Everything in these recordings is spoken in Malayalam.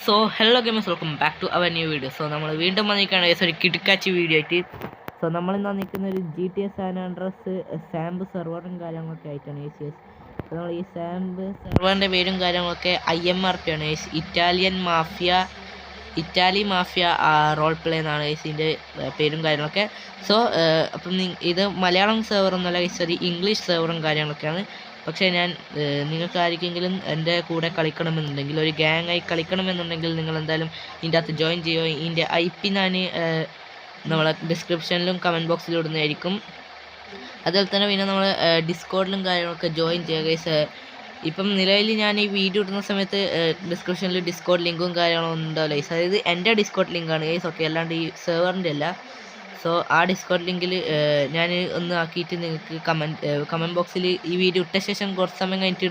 So hello gamers, welcome back to our new video. So നമ്മൾ വീണ്ടും വന്നിരിക്കുകയാണ് ഒരു കിടുക്കാച്ചി വീഡിയോ ആയിട്ട്. സോ നമ്മളിന്ന് വന്നിരിക്കുന്ന ഒരു GTA സാൻ ആൻഡ്രിയാസ് സാമ്പ് സെർവറും കാര്യങ്ങളൊക്കെ ആയിട്ടാണ്. സോ നമ്മൾ ഈ സാമ്പ് സെർവറിൻ്റെ പേരും കാര്യങ്ങളൊക്കെ IMRP ആണ്. ഇറ്റാലി മാഫിയ റോൾ പ്ലേ എന്നാണ് ഇതിൻ്റെ പേരും കാര്യങ്ങളൊക്കെ. സോ അപ്പം ഇത് മലയാളം സെർവറൊന്നുമല്ല, ഒരു ഇംഗ്ലീഷ് സെർവറും കാര്യങ്ങളൊക്കെയാണ്. പക്ഷേ ഞാൻ നിങ്ങൾക്ക് ആർക്കെങ്കിലും എൻ്റെ കൂടെ കളിക്കണമെന്നുണ്ടെങ്കിൽ, ഒരു ഗ്യാങ് ആയി കളിക്കണമെന്നുണ്ടെങ്കിൽ നിങ്ങൾ എന്തായാലും ഇതിൻ്റെ അകത്ത് ജോയിൻ ചെയ്യുക. ഇതിൻ്റെ IP ഞാൻ നമ്മളെ ഡിസ്ക്രിപ്ഷനിലും കമൻറ്റ് ബോക്സിലും ഇടുന്നതായിരിക്കും. അതുപോലെ തന്നെ പിന്നെ നമ്മൾ ഡിസ്കോഡിലും കാര്യങ്ങളൊക്കെ ജോയിൻ ചെയ്യുക. ഇപ്പം നിലവിൽ ഞാൻ ഈ വീഡിയോ ഇടുന്ന സമയത്ത് ഡിസ്ക്രിപ്ഷനിൽ ഡിസ്കോഡ് ലിങ്കും കാര്യങ്ങളൊന്നും ഉണ്ടാവില്ല ഗൈസ്. അതായത് എൻ്റെ ഡിസ്കോഡ് ലിങ്കാണ് ഗൈസ്, ഓക്കെ, അല്ലാണ്ട് ഈ സെർവറിൻ്റെ അല്ല. സോ ആ ഡിസ്കോഡ് ലിങ്കിൽ ഞാൻ ഒന്ന് ആക്കിയിട്ട് നിങ്ങൾക്ക് കമൻറ്റ് ബോക്സിൽ ഈ വീഡിയോ ഇട്ട ശേഷം കുറച്ച് സമയം കഴിഞ്ഞിട്ട്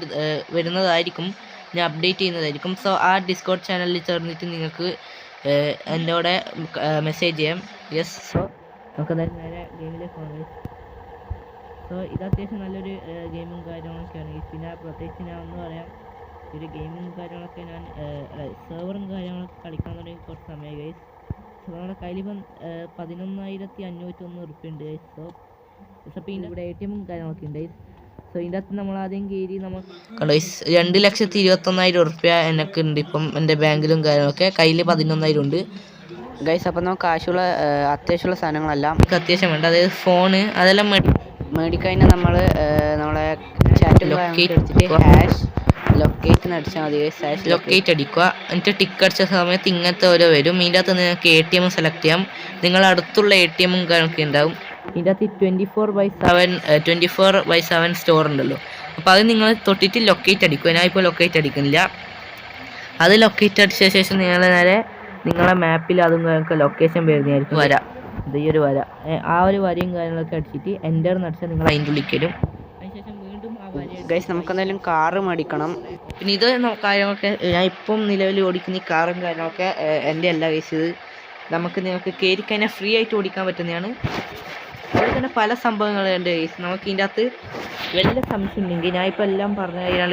വരുന്നതായിരിക്കും, ഞാൻ അപ്ഡേറ്റ് ചെയ്യുന്നതായിരിക്കും. സോ ആ ഡിസ്കോഡ് ചാനലിൽ ചേർന്നിട്ട് നിങ്ങൾക്ക് എൻ്റെ കൂടെ മെസ്സേജ് ചെയ്യാം. യെസ്, സോ നമുക്ക് നേരെ ഗെയിമിലേക്ക് പോകാം. സോ ഇത് അത്യാവശ്യം നല്ലൊരു ഗെയിമും കാര്യങ്ങളൊക്കെയാണ്. പിന്നെ പ്രത്യേകിച്ച് ഞാൻ ഒന്ന് പറയാം, ഒരു ഗെയിമും കാര്യങ്ങളൊക്കെ ഞാൻ സെർവറും കാര്യങ്ങളൊക്കെ കളിക്കാൻ തുടങ്ങി കുറച്ച് സമയം ഗൈസ്. സോ നമ്മുടെ കയ്യിലിപ്പം 11,501 ഉറുപ്പ്യ ഉണ്ട് ഗൈസ്. സോ അപ്പോൾ ഇവിടെ ATM കാര്യങ്ങളൊക്കെ ഉണ്ട് ഗൈസ്. സോ ഇതിൻ്റെ അകത്ത് നമ്മൾ ആദ്യം കയറി നമുക്ക് കണ്ടോ ഗൈസ്, 2,21,000 ഉറുപ്പ്യ എനിക്ക് ഉണ്ട് ഇപ്പം എൻ്റെ ബാങ്കിലും കാര്യങ്ങളൊക്കെ. കയ്യിൽ 11,000 ഉണ്ട് ഗൈസ്. അപ്പം നമുക്ക് അത്യാവശ്യമുള്ള സാധനങ്ങളെല്ലാം അത്യാവശ്യം വേണ്ട, അതായത് ഫോണ് അതെല്ലാം മേടിക്കഴിഞ്ഞാൽ നമ്മൾ നമ്മളെ ചാറ്റ് എടുത്തിട്ട് ഹാഷ് ലൊക്കേറ്റ് അടിച്ചാൽ മതി. ലൊക്കേറ്റ് അടിക്കുക, എന്നിട്ട് ടിക്ക് അടിച്ച സമയത്ത് ഇങ്ങനത്തെ ഓരോ വരും. ഇതിൻ്റെ അകത്ത് നിങ്ങൾക്ക് ATM സെലക്ട് ചെയ്യാം. നിങ്ങളുടെ അടുത്തുള്ള ATM കാര്യങ്ങളൊക്കെ ഉണ്ടാവും. ഇതിൻ്റെ അകത്ത് 24/7 സ്റ്റോർ ഉണ്ടല്ലോ. അപ്പോൾ അത് നിങ്ങൾ തൊട്ടിട്ട് ലൊക്കേറ്റ് അടിക്കുക. ഞാൻ ഇപ്പോൾ ലൊക്കേറ്റ് അടിക്കുന്നില്ല. അത് ലൊക്കേറ്റ് അടിച്ച ശേഷം നിങ്ങൾ നേരെ നിങ്ങളെ മാപ്പിൽ അതും നിങ്ങൾക്ക് ലൊക്കേഷൻ വരുന്നതായിരിക്കും. വര, ഇത് ഈ ഒരു വര, ആ ഒരു വരയും കാര്യങ്ങളൊക്കെ അടിച്ചിട്ട് എൻ്റർ അടിച്ചാൽ നിങ്ങൾ അതിൻ്റെ ഉള്ളിൽ വരും. അതിനുശേഷം വീണ്ടും ആ വര ഗൈസ് നമുക്ക് എന്തായാലും കാറ് മേടിക്കണം. പിന്നെ ഇത് കാര്യങ്ങളൊക്കെ ഞാൻ ഇപ്പം നിലവിൽ ഓടിക്കുന്ന ഈ കാറും കാര്യങ്ങളൊക്കെ എൻ്റെ അല്ല ഗൈസ്. ഇത് നിങ്ങൾക്ക് കയറി കഴിഞ്ഞാൽ ഫ്രീ ആയിട്ട് ഓടിക്കാൻ പറ്റുന്നതാണ്. അതുപോലെ തന്നെ പല സംഭവങ്ങളുണ്ട് ഗൈസ്. നമുക്ക് ഇതിൻ്റെ അകത്ത് വല്ല സംശയം ഉണ്ടെങ്കിൽ, ഞാൻ ഇപ്പോൾ എല്ലാം പറഞ്ഞു കഴിഞ്ഞാൽ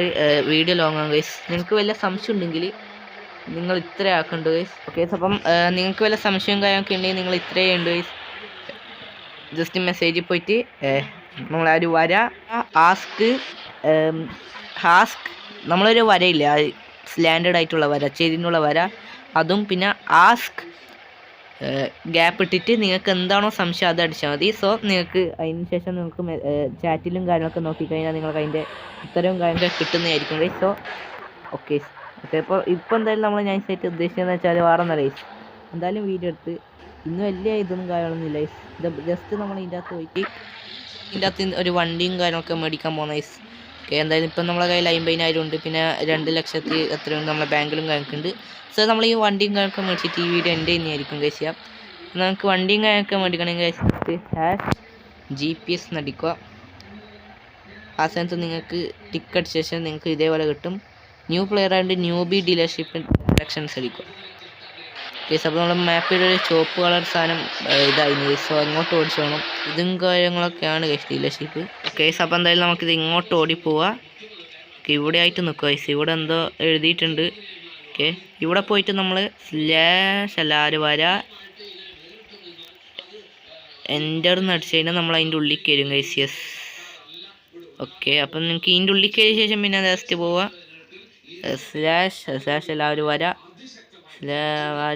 വീഡിയോ ലോങ് ആണ് ഗൈസ്. നിങ്ങൾക്ക് വല്ല സംശയം ഉണ്ടെങ്കിൽ നിങ്ങൾ ഇത്ര ആക്കുന്നുണ്ട് ഗൈസ്. ഓക്കെ, അപ്പം നിങ്ങൾക്ക് വല്ല സംശയവും കാര്യമൊക്കെ ഉണ്ടെങ്കിൽ നിങ്ങൾ ഇത്രയേ ഉണ്ട് ഗൈസ്. ജസ്റ്റ് മെസ്സേജിൽ പോയിട്ട് നമ്മളാ ഒരു വര ഹാസ്ക് നമ്മളൊരു വരയില്ല, സ്ലാൻഡേർഡ് ആയിട്ടുള്ള വര, ചെരിനുള്ള വര, അതും പിന്നെ ആസ്ക് ഗ്യാപ്പ് ഇട്ടിട്ട് നിങ്ങൾക്ക് എന്താണോ സംശയം അത് അടിച്ചാൽ മതി. സോ നിങ്ങൾക്ക് അതിന് ശേഷം നിങ്ങൾക്ക് ചാറ്റിലും കാര്യങ്ങളൊക്കെ നോക്കിക്കഴിഞ്ഞാൽ നിങ്ങൾക്ക് അതിൻ്റെ ഉത്തരവും കാര്യങ്ങളൊക്കെ കിട്ടുന്നതായിരിക്കും ഗൈസ്. സോ ഓക്കെ ഓക്കെ, ഇപ്പോൾ എന്തായാലും നമ്മൾ ഞാൻ സൈറ്റ് ഉദ്ദേശിച്ചതെന്ന് വെച്ചാൽ വേറൊന്നല്ല ഗൈസ്. എന്തായാലും വീഡിയോ എടുത്ത് ഇന്നും വലിയ ഇതൊന്നും കാര്യങ്ങളൊന്നുമില്ല ഗൈസ്. ഇത് ജസ്റ്റ് നമ്മൾ ഇതിൻ്റെ അകത്ത് പോയിട്ട് ഇതിൻ്റെ അകത്ത് ഒരു വണ്ടിയും കാര്യങ്ങളൊക്കെ മേടിക്കാൻ പോകുന്ന ഗൈസ്. ഓക്കെ, എന്തായാലും ഇപ്പം നമ്മളെ കയ്യിൽ 50,000 ഉണ്ട്. പിന്നെ 2,00,000 എത്രയുണ്ട് നമ്മളെ ബാങ്കിലും കാര്യങ്ങളുണ്ട്. സോ നമ്മൾ ഈ വണ്ടിയും കാര്യമൊക്കെ മേടിച്ചിട്ട് ഈ വീഡിയോ എൻ്റെ തന്നെയായിരിക്കും ഗൈസ് ചെയ്യാം. നമുക്ക് വണ്ടിയും കാര്യമൊക്കെ മേടിക്കണമെങ്കിൽ ഗൈസ് #GPS നടിക്കുക. ആ സമയത്ത് നിങ്ങൾക്ക് ടിക്ക് അടിച്ച ശേഷം നിങ്ങൾക്ക് ഇതേപോലെ കിട്ടും. ന്യൂ പ്ലെയർ ആയിട്ട് ന്യൂബി ഡീലർഷിപ്പ് ഡയറക്ഷൻസ് അടിക്കുക ഗൈസ്. അപ്പോൾ നമ്മൾ മാപ്പിൽ ഒരു ചുവപ്പ് കളർ സാധനം ഇതായിരുന്നു ഗൈസ്. സോ അങ്ങോട്ട് ഓടിച്ചു വേണം. ഇതും കാര്യങ്ങളൊക്കെയാണ് ഗൈസ് ഡീലർഷിപ്പ്. ഗൈസ് അപ്പോൾ എന്തായാലും നമുക്കിത് ഇങ്ങോട്ട് ഓടിപ്പോവുക. ഓക്കെ, ഇവിടെ ആയിട്ട് നിൽക്കുക ഗൈസ്. ഇവിടെ എന്തോ എഴുതിയിട്ടുണ്ട്. ഓക്കെ, ഇവിടെ പോയിട്ട് നമ്മൾ / വര എൻ്റർ അടിച്ചു കഴിഞ്ഞാൽ നമ്മൾ അതിൻ്റെ ഉള്ളിൽ കയറും ഗൈസ്. Yes, okay. അപ്പം നിങ്ങൾക്ക് ഇതിൻ്റെ ഉള്ളിൽ കയറിയ ശേഷം പിന്നെ ജസ്റ്റ് പോവുക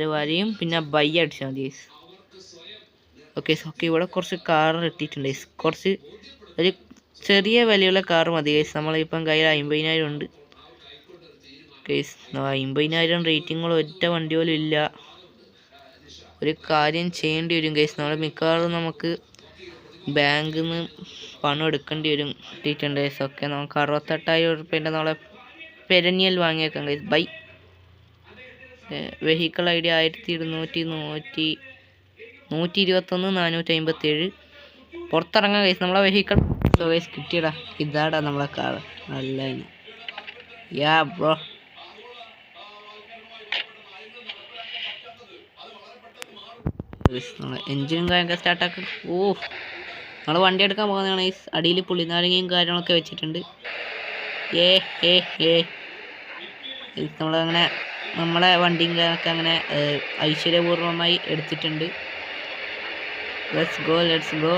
/ വരയും പിന്നെ ബൈ അടിച്ചാൽ മതി ഗൈസ്. ഓക്കെ ഓക്കെ, ഇവിടെ കുറച്ച് കാർ ഇട്ടിട്ടുണ്ട് ഗൈസ്. കുറച്ച് ഒരു ചെറിയ വിലയുള്ള കാർ മതി ഗൈസ്. നമ്മളിപ്പം കയ്യിൽ 50,000 ഉണ്ട് ഗൈസ്. 50,000 റേറ്റിങ്ങുള്ള ഒറ്റ വണ്ടി പോലും ഇല്ല. ഒരു കാര്യം ചെയ്യേണ്ടി വരും ഗൈസ്. നമ്മൾ മിക്കവാറും നമുക്ക് ബാങ്കിൽ നിന്ന് പണം എടുക്കേണ്ടി വരും. കിട്ടിയിട്ടുണ്ട് ഗൈസ്. ഓക്കെ, നമുക്ക് 68,000 ഉറുപ്പ്യൻ്റെ നമ്മളെ പെരനിയൽ വാങ്ങിയേക്കാം ഗൈസ്. ബൈ. Vehicle ID 121,457. പുറത്തിറങ്ങാം ഗൈസ് നമ്മളെ വെഹിക്കിൾ. സോ ഗൈസ് കിട്ടിയടാ, ഇതാടാ നമ്മളെ കാർ. നല്ല യാ ബ്രോ. നമ്മളെ എൻജിനും കാര്യമൊക്കെ സ്റ്റാർട്ടാക്കും. നമ്മൾ വണ്ടി എടുക്കാൻ പോകുന്നതാണ് ഗൈസ്. അടിയിൽ പുളിനാരങ്ങയും കാര്യങ്ങളൊക്കെ വെച്ചിട്ടുണ്ട്. നമ്മളങ്ങനെ നമ്മളെ വണ്ടിയും കാര്യങ്ങളൊക്കെ അങ്ങനെ ഐശ്വര്യപൂർവ്വമായി എടുത്തിട്ടുണ്ട്. Let's go.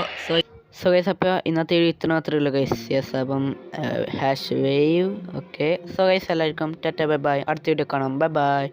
സോ ഗൈസ്, അപ്പോൾ ഇന്നത്തെ വീഡിയോ ഇത്ര മാത്രമേ ഉള്ളൂ ഗൈസ്. യെസ്, അപ്പം #wave. ഓക്കെ, സോ ഗൈസ് എല്ലാവർക്കും ടാറ്റ ബൈ ബൈ. അടുത്ത വീഡിയോ കാണാം. Bye bye.